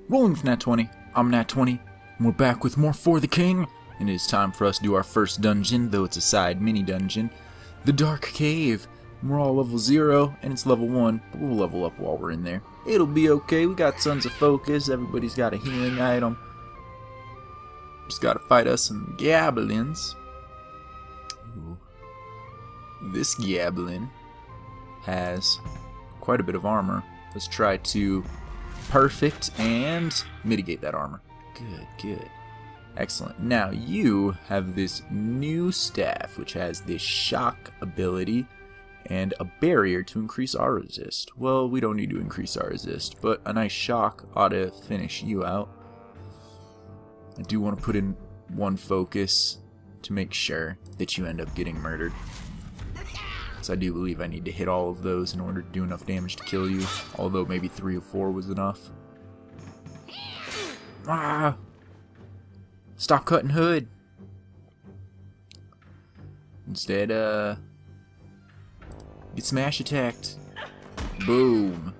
Rolling with Nat 20, I'm Nat 20, and we're back with more For the King, and it is time for us to do our first dungeon, though it's a side mini-dungeon, the Dark Cave. And we're all level 0, and it's level 1, but we'll level up while we're in there. It'll be okay, we got tons of focus, everybody's got a healing item. Just gotta fight us some goblins. Ooh. This goblin has quite a bit of armor. Let's try to perfect and mitigate that armor. Good, good. Excellent. Now you have this new staff which has this shock ability and a barrier to increase our resist. Well, we don't need to increase our resist, but a nice shock ought to finish you out. I do want to put in one focus to make sure that you end up getting murdered. So I do believe I need to hit all of those in order to do enough damage to kill you, although maybe 3 or 4 was enough. Ah! Stop cutting hood! Instead, get smash attacked. Boom.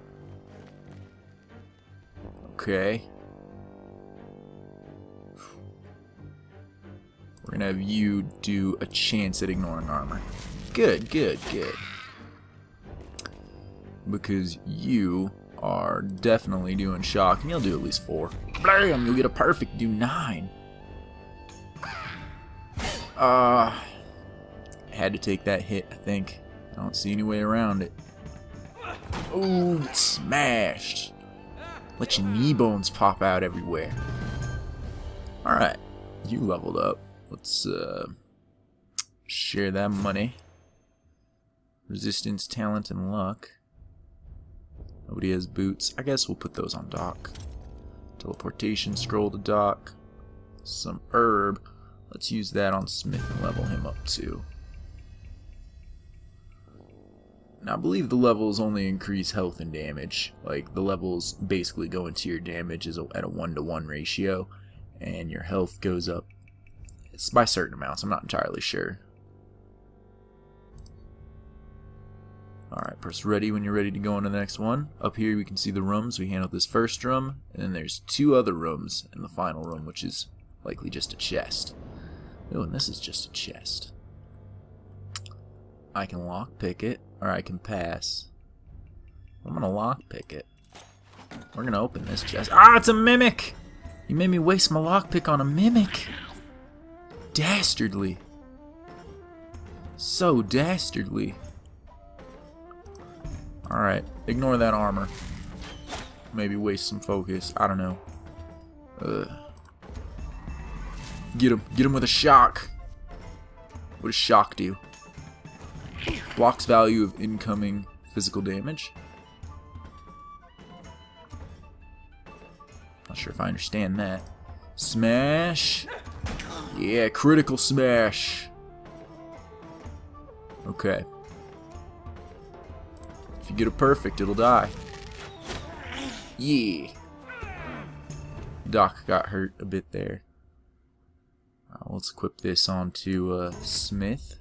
Okay. We're gonna have you do a chance at ignoring armor. Good, good, good. Because you are definitely doing shock, and you'll do at least 4. Blam! You'll get a perfect, do 9. Had to take that hit, I think. I don't see any way around it. Ooh, it's smashed. Let your knee bones pop out everywhere. Alright, you leveled up. Let's share that money. Resistance, talent, and luck. Nobody has boots. I guess we'll put those on dock. Teleportation, scroll to dock. Some herb. Let's use that on Smith and level him up too. Now I believe the levels only increase health and damage. Like the levels basically go into your damage at a 1-to-1 ratio, and your health goes up. It's by certain amounts. I'm not entirely sure. Alright, press ready when you're ready to go on to the next one. Up here we can see the rooms. We handled this first room, and then there's 2 other rooms in the final room, which is likely just a chest. Oh, and this is just a chest. I can lockpick it, or I can pass. I'm gonna lockpick it. We're gonna open this chest. Ah, it's a mimic! You made me waste my lockpick on a mimic! Dastardly. So dastardly. Alright, ignore that armor. Maybe waste some focus. I don't know. Get him. Get him with a shock. What does shock do? Blocks value of incoming physical damage. Not sure if I understand that. Smash. Yeah, critical smash. Okay. If you get a perfect, it'll die. Yeah. Doc got hurt a bit there. Let's equip this onto Smith.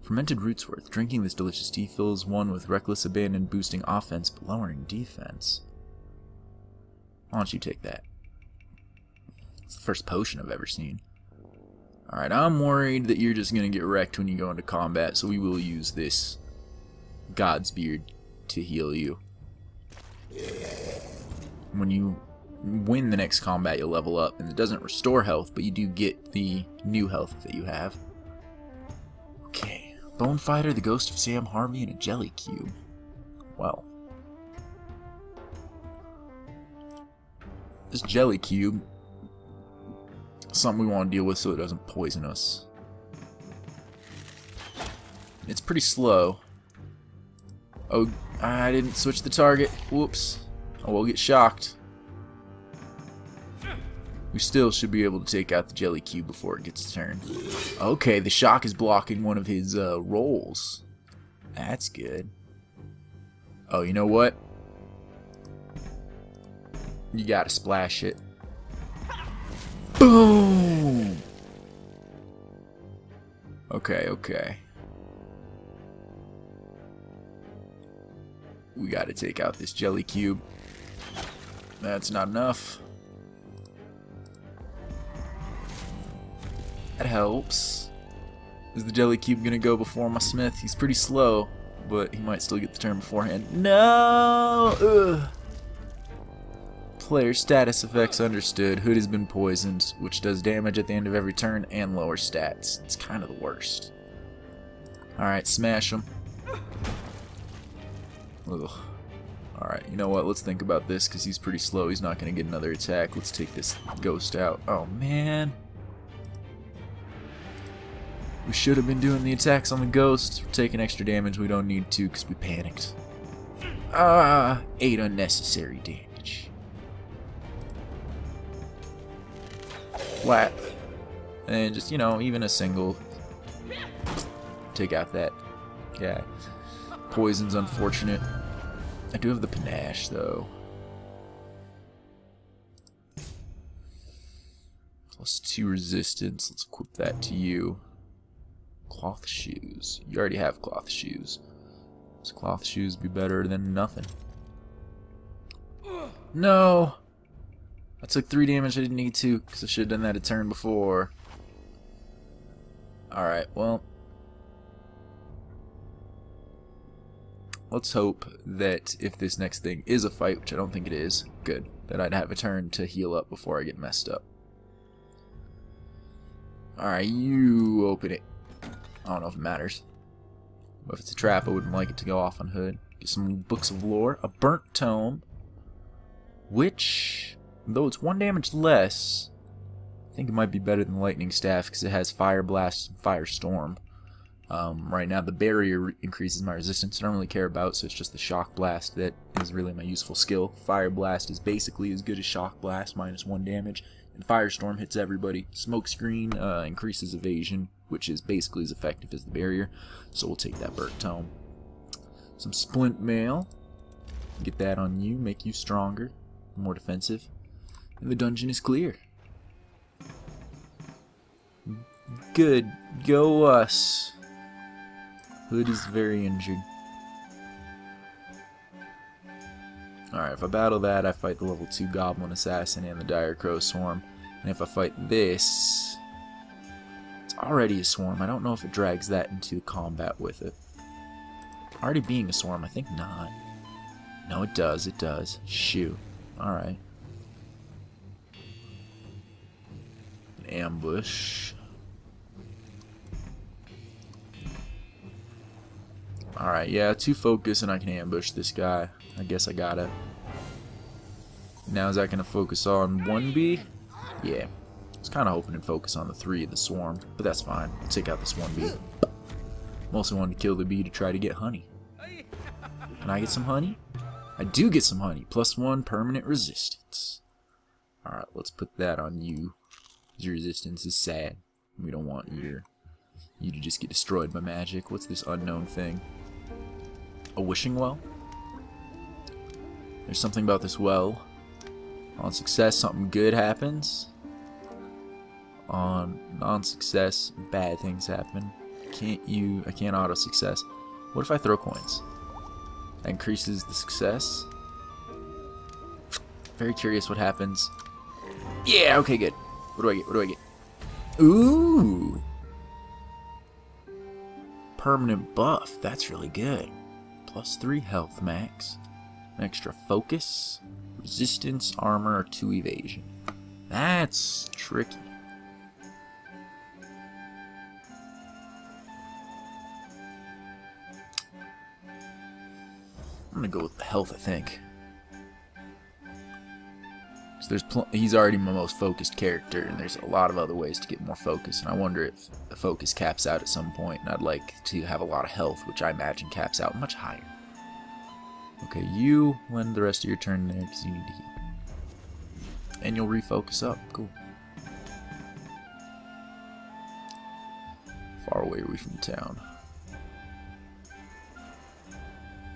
Fermented rootsworth. Drinking this delicious tea fills one with reckless abandon, boosting offense but lowering defense. Why don't you take that? It's the first potion I've ever seen. Alright, I'm worried that you're just going to get wrecked when you go into combat, so we will use this God's Beard to heal you. When you win the next combat, you'll level up, and it doesn't restore health, but you do get the new health that you have. Okay, Bone Fighter, the Ghost of Sam Harvey, and a Jelly Cube. Well, this Jelly Cube is something we want to deal with so it doesn't poison us. It's pretty slow. Oh, I didn't switch the target. Whoops. Oh, we'll get shocked. We still should be able to take out the Jelly Cube before it gets its turn. Okay, the shock is blocking one of his rolls. That's good. Oh, you know what? You gotta splash it. Boom! Okay, okay. We gotta take out this Jelly Cube. That's not enough. That helps. Is the jelly cube gonna go before my smith? He's pretty slow, but he might still get the turn beforehand. No! Ugh. Player status effects understood. Hood has been poisoned, which does damage at the end of every turn and lower stats. It's kind of the worst. Alright, smash him. Ugh. Alright, you know what? Let's think about this, because he's pretty slow. He's not going to get another attack. Let's take this ghost out. Oh, man. We should have been doing the attacks on the ghost. We're taking extra damage. We don't need to, because we panicked. 8 unnecessary damage. Flat. And just, you know, even a single. Take out that guy. Poison's unfortunate. I do have the panache, though. +2 resistance. Let's equip that to you. Cloth shoes. You already have cloth shoes. So cloth shoes be better than nothing. No! I took 3 damage I didn't need to, because I should have done that a turn before. Alright, well. Let's hope that if this next thing is a fight, which I don't think it is, good, that I'd have a turn to heal up before I get messed up. Alright, you open it. I don't know if it matters. But if it's a trap, I wouldn't like it to go off on Hood. Get some books of lore. A burnt tome. Which, though it's 1 damage less, I think it might be better than lightning staff because it has fire blast and firestorm. Right now the barrier increases my resistance. I don't really care about, so it's just the shock blast that is really my useful skill. Fire blast is basically as good as shock blast, -1 damage, and firestorm hits everybody. Smoke screen increases evasion, which is basically as effective as the barrier, so we'll take that burnt tome. Some splint mail, get that on you, make you stronger, more defensive, and the dungeon is clear. Good, go us. Hood is very injured. Alright, if I battle that, I fight the level 2 Goblin Assassin and the Dire Crow Swarm. And if I fight this, it's already a Swarm. I don't know if it drags that into combat with it. Already being a Swarm, I think not. No, it does, it does. Shoot. Alright. An ambush. Alright, yeah, 2 focus and I can ambush this guy. I guess I gotta. Now is that gonna focus on 1B? Yeah. I was kinda hoping it'd focus on the 3 of the swarm, but that's fine. I'll take out this 1B. Mostly wanted to kill the bee to try to get honey. Can I get some honey? I do get some honey. +1 permanent resistance. Alright, let's put that on you. Your resistance is sad. We don't want you to just get destroyed by magic. What's this unknown thing? A wishing well? There's something about this well. On success, something good happens. On non-success, bad things happen. I can't auto-success. What if I throw coins? That increases the success. Very curious what happens. Yeah, okay, good. What do I get? What do I get? Ooh! Permanent buff. That's really good. +3 health max. Extra focus, resistance, armor, or 2 evasion. That's tricky. I'm gonna go with the health, I think. So he's already my most focused character, and there's a lot of other ways to get more focus, and I wonder if the focus caps out at some point, and I'd like to have a lot of health, which I imagine caps out much higher. Okay, you lend the rest of your turn there because you need to heal. And you'll refocus up. Cool. Far away are we from town?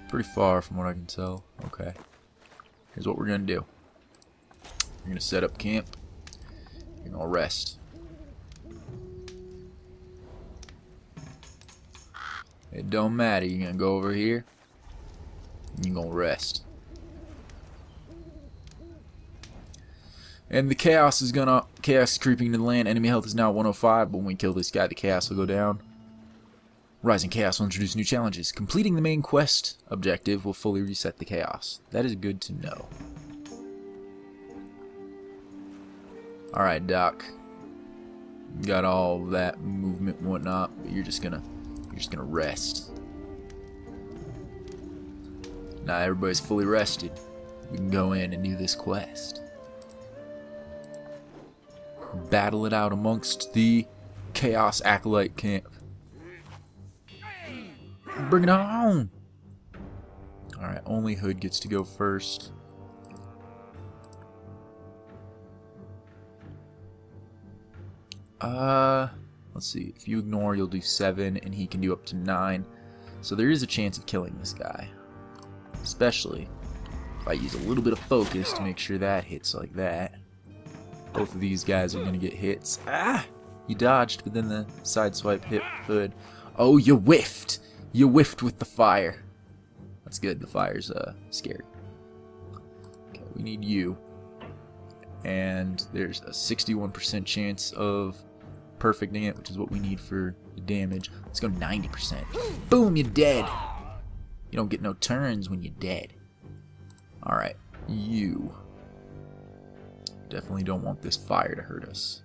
Pretty far from what I can tell. Okay. Here's what we're going to do. You're going to set up camp. You're going to rest. It don't matter. You're going to go over here. And you're going to rest. And the chaos is creeping into the land. Enemy health is now 105, but when we kill this guy, the chaos will go down. Rising chaos will introduce new challenges. Completing the main quest objective will fully reset the chaos. That is good to know. Alright, Doc. Got all that movement and whatnot, but you're just gonna rest. Now everybody's fully rested. We can go in and do this quest. Battle it out amongst the Chaos Acolyte camp. Bring it on! Alright, only Hood gets to go first. Let's see. If you ignore, you'll do 7, and he can do up to 9. So there is a chance of killing this guy. Especially if I use a little bit of focus to make sure that hits like that. Both of these guys are going to get hits. Ah! You dodged, but then the sideswipe hit Hood. Oh, you whiffed! You whiffed with the fire. That's good. The fire's scary. Okay, we need you. And there's a 61% chance of perfecting it, which is what we need for the damage. Let's go 90%. Boom, you're dead. You don't get no turns when you're dead. Alright, you. Definitely don't want this fire to hurt us.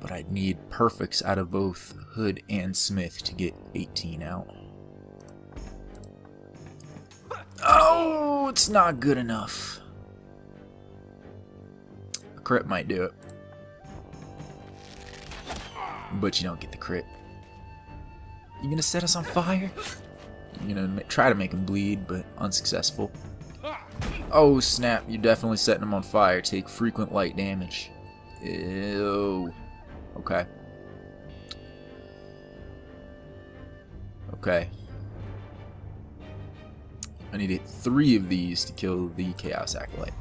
But I'd need perfects out of both Hood and Smith to get 18 out. Oh, it's not good enough. A crit might do it. But you don't get the crit. You gonna set us on fire? You're gonna try to make him bleed, but unsuccessful. Oh snap, you're definitely setting him on fire. Take frequent light damage. Ew. Okay. Okay. I need to hit 3 of these to kill the Chaos Acolyte.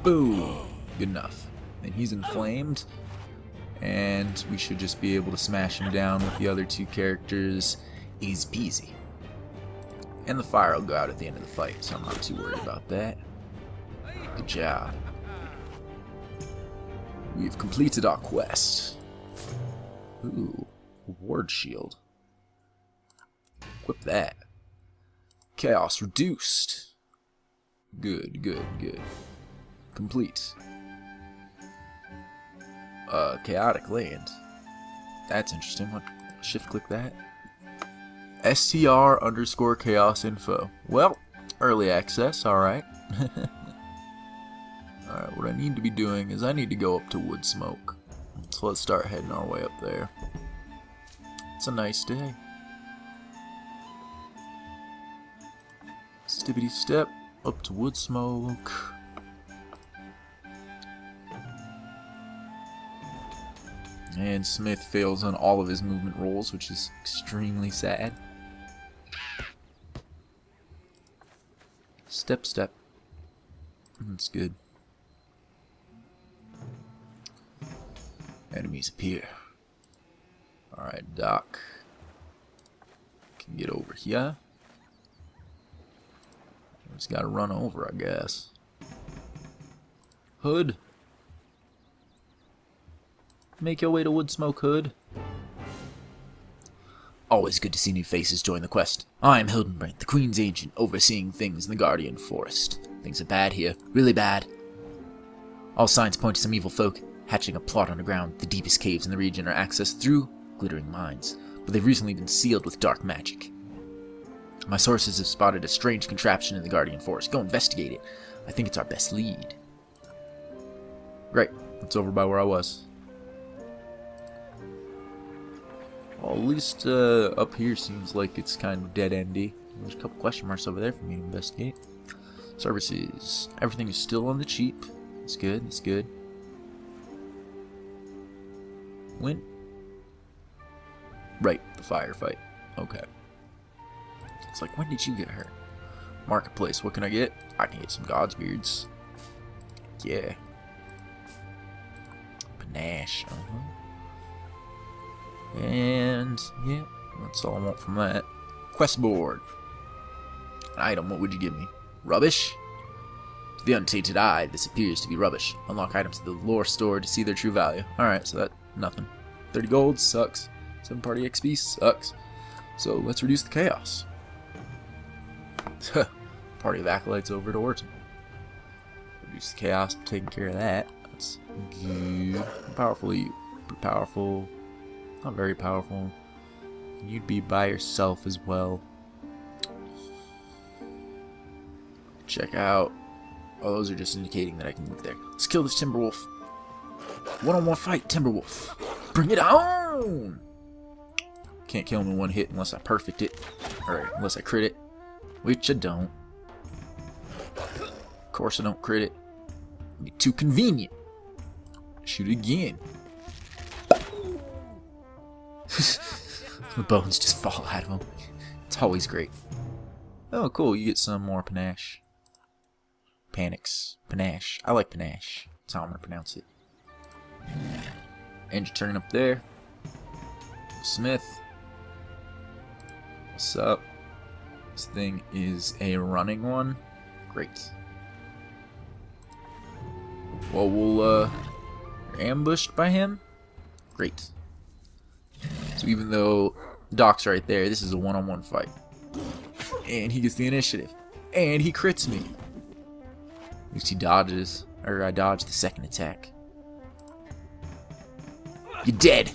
Boom! Good enough. And he's inflamed. And we should just be able to smash him down with the other 2 characters. Easy peasy. And the fire will go out at the end of the fight, so I'm not too worried about that. Good job. We've completed our quest. Ooh, ward shield. Equip that. Chaos reduced. Good, good, good. Complete. Chaotic land. That's interesting. What? Shift click that. STR_chaos info. Well, early access, alright. Alright, what I need to be doing is I need to go up to Wood Smoke. So let's start heading our way up there. It's a nice day. Stibbity step up to Wood Smoke. And Smith fails on all of his movement rolls, which is extremely sad. Step, step. That's good. Enemies appear. Alright, Doc. Can get over here. Just gotta run over, I guess. Hood. Make your way to Wood Smoke, Hood. Always good to see new faces join the quest. I'm Hildenbrandt, the Queen's agent, overseeing things in the Guardian Forest. Things are bad here, really bad. All signs point to some evil folk hatching a plot underground. The deepest caves in the region are accessed through glittering mines, but they've recently been sealed with dark magic. My sources have spotted a strange contraption in the Guardian Forest. Go investigate it. I think it's our best lead. Great. It's over by where I was. Well, at least up here seems like it's kind of dead-endy. There's a couple question marks over there for me to investigate. Services. Everything is still on the cheap. It's good. It's good. When? Right. The firefight. Okay. It's like, when did you get hurt? Marketplace. What can I get? I can get some God's beards. Yeah. Panache. And yeah, that's all I want from that. Quest board. An item, what would you give me? Rubbish? To the untainted eye, this appears to be rubbish. Unlock items to the lore store to see their true value. Alright, so that, nothing. 30 gold, sucks. 7 party XP, sucks. So let's reduce the chaos. Party of acolytes over to Orton. Reduce the chaos, taking care of that. That's good. How powerful are you? Pretty powerful. Not very powerful. You'd be by yourself as well. Check out. Oh, those are just indicating that I can move there. Let's kill this Timberwolf. One-on-one fight, Timberwolf. Bring it on! Can't kill him in one hit unless I perfect it. Or unless I crit it. Which I don't. Of course I don't crit it. It'd be too convenient. Shoot again. The bones just fall out of him. It's always great. Oh, cool. You get some more panache. Panache. I like panache. That's how I'm going to pronounce it. And your turn up there. Smith. What's up? This thing is a running one. Great. Well, we're ambushed by him. Great. So even though Doc's right there, this is a one-on-one fight. And he gets the initiative. And he crits me. At least he dodges. Or I dodge the second attack. You're dead!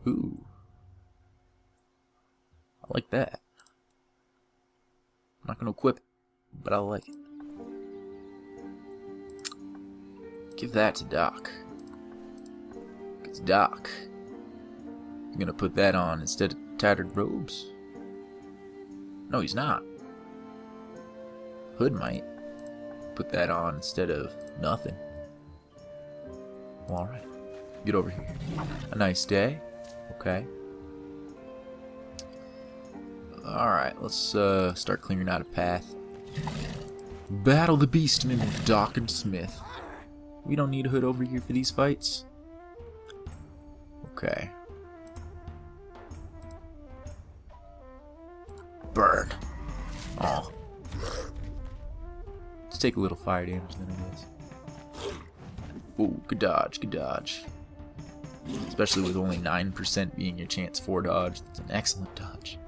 Ooh. I like that. I'm not gonna equip it, but I like it. Give that to Doc. It's Doc. I'm gonna put that on instead of tattered robes. No, he's not. Hood might. Put that on instead of nothing. Well, alright. Get over here. A nice day. Okay. Alright, let's start clearing out a path. Battle the Beastmen with Doc and Smith. We don't need a hood over here for these fights. Okay. Burn. Oh. Let's take a little fire damage then, I guess. Ooh, good dodge, good dodge. Especially with only 9% being your chance for dodge. That's an excellent dodge.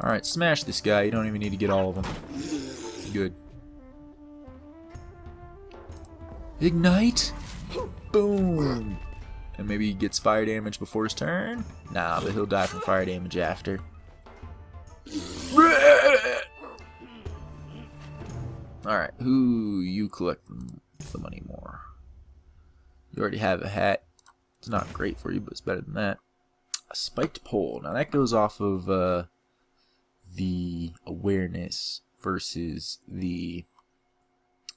Alright, smash this guy. You don't even need to get all of them. Good. Ignite! Boom! And maybe he gets fire damage before his turn? Nah, but he'll die from fire damage after. Alright, who you collect the money more? You already have a hat. It's not great for you, but it's better than that. A spiked pole. Now that goes off of the awareness versus the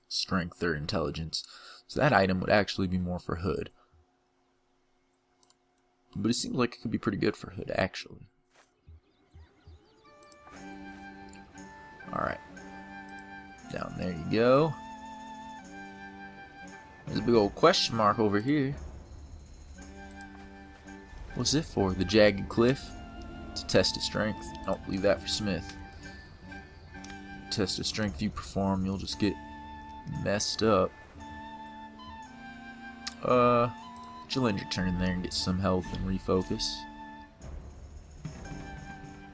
strength or intelligence. So that item would actually be more for Hood. But it seems like it could be pretty good for Hood, actually. Alright. Down there you go. There's a big old question mark over here. What's it for? The jagged cliff? To test of strength. Don't leave that for Smith. Test of strength you perform, you'll just get messed up. You'll end your turn there and get some health and refocus.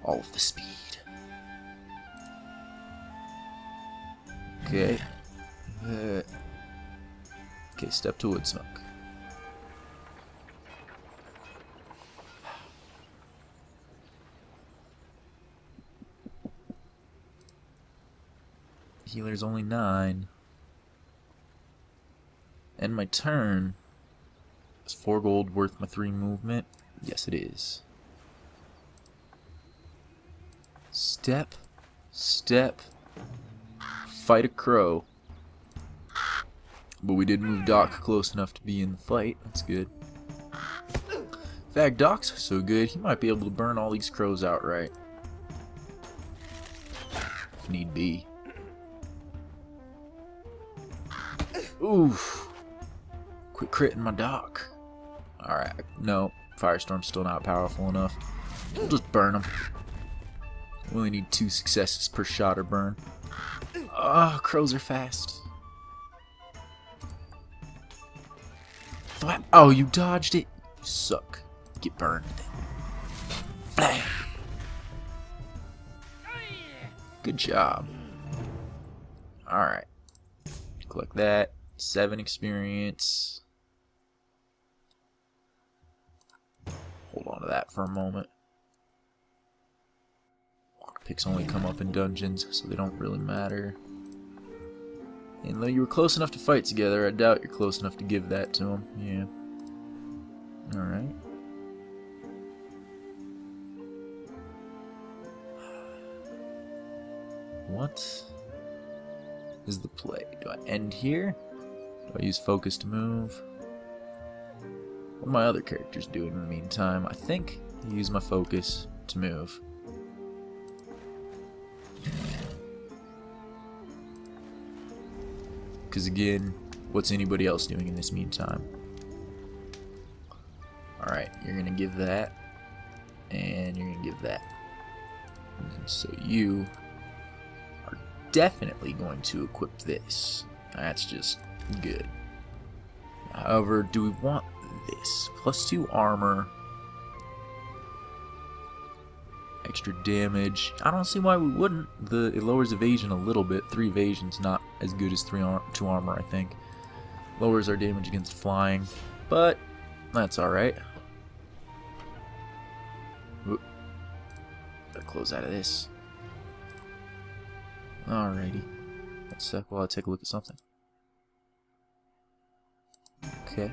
All of the speed. Okay. Okay, step to wood smoke. Healer's only 9. And my turn is 4 gold worth my 3 movement. Yes, it is. Step, step, fight a crow. But we did move Doc close enough to be in the fight. That's good. In fact, Doc's so good, he might be able to burn all these crows outright. If need be. Oof. Quit critting my Doc. Alright, no. Firestorm's still not powerful enough. We'll just burn them. We only need 2 successes per shot or burn. Oh, crows are fast. Oh, you dodged it? You suck. Get burned. Blam. Good job. Alright. Collect that. 7 experience. Hold on to that for a moment. Picks only come up in dungeons, so they don't really matter. And though you were close enough to fight together, I doubt you're close enough to give that to him. Yeah. Alright. What is the play? Do I end here? Do I use focus to move? What are my other characters doing in the meantime? I think I use my focus to move. Because again, what's anybody else doing in this meantime? Alright, you're going to give that. And you're going to give that. And so you are definitely going to equip this. That's just good. However, do we want this? +2 armor. Extra damage. I don't see why we wouldn't. It lowers evasion a little bit. 3 evasion's not as good as 2 armor, I think. Lowers our damage against flying, but that's alright. Gotta close out of this. Alrighty. 1 sec while I take a look at something. Okay.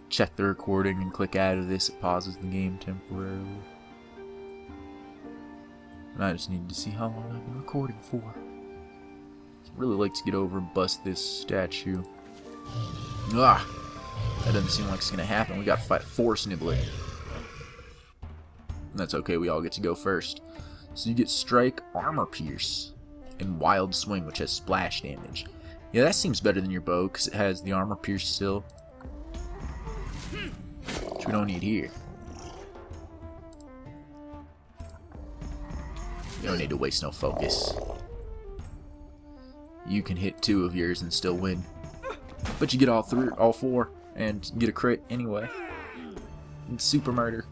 Check the recording and click out of this. It pauses the game temporarily. And I just need to see how long I've been recording for. I'd really like to get over and bust this statue. Ah! That doesn't seem like it's gonna happen. We gotta fight Force Nibbler. That's okay, we all get to go first. So you get Strike, Armor Pierce, and Wild Swing, which has splash damage. Yeah, that seems better than your bow, because it has the Armor Pierce still. Which we don't need here. You don't need to waste no focus. You can hit 2 of yours and still win. But you get all 4, and get a crit anyway. It's super murder.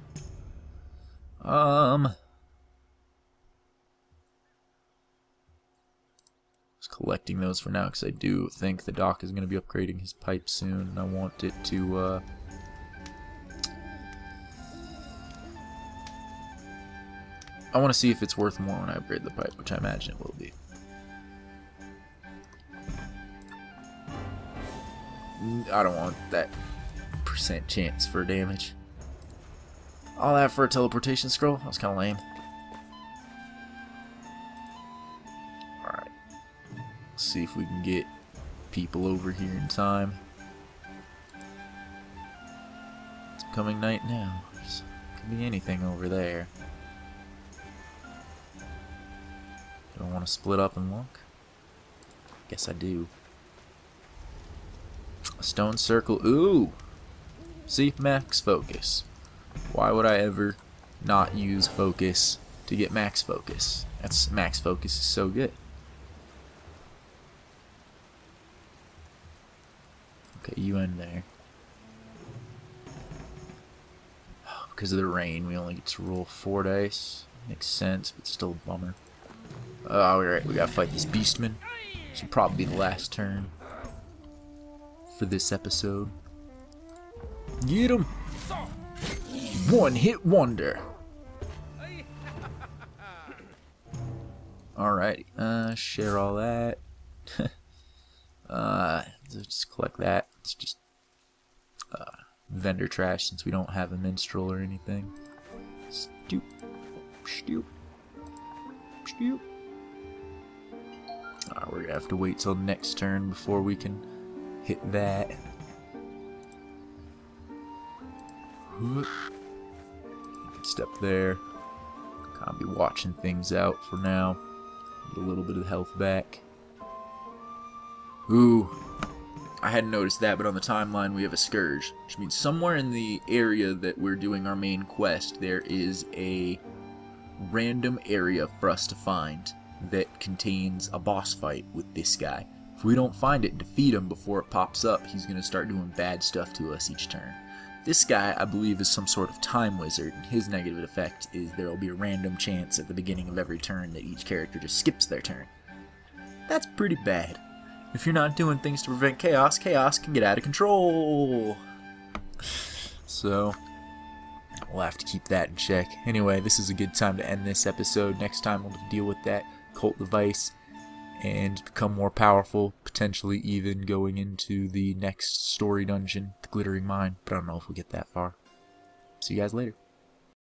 Just collecting those for now, because I do think the Doc is going to be upgrading his pipe soon, and I want it to, I want to see if it's worth more when I upgrade the pipe, which I imagine it will be. I don't want that % chance for damage. All that for a teleportation scroll? That was kind of lame. Alright. Let's see if we can get people over here in time. It's becoming night now. Could be anything over there. Do I want to split up and look? Guess I do. A stone circle. Ooh! See? Max focus. Why would I ever not use focus to get max focus? Max focus is so good. Okay, you end there. Because of the rain, we only get to roll 4 dice. Makes sense, but still a bummer. Alright, we gotta fight this beastman. Should probably be the last turn for this episode. Get him! One-hit wonder. Alright, share all that. Just collect that. It's just vendor trash since we don't have a minstrel or anything. Stoop, stoop, stoop. We're gonna have to wait till next turn before we can hit that. Step there. Kind of be watching things out for now. Get a little bit of health back. Ooh, I hadn't noticed that, but on the timeline we have a scourge, which means somewhere in the area that we're doing our main quest, there is a random area for us to find that contains a boss fight with this guy. If we don't find it and defeat him before it pops up, he's going to start doing bad stuff to us each turn. This guy, I believe, is some sort of time wizard, and his negative effect is there will be a random chance at the beginning of every turn that each character just skips their turn. That's pretty bad. If you're not doing things to prevent chaos, chaos can get out of control. So, we'll have to keep that in check. Anyway, this is a good time to end this episode. Next time we'll deal with that cult device and become more powerful, potentially even going into the next story dungeon, the Glittering Mine. But I don't know if we'll get that far. See you guys later.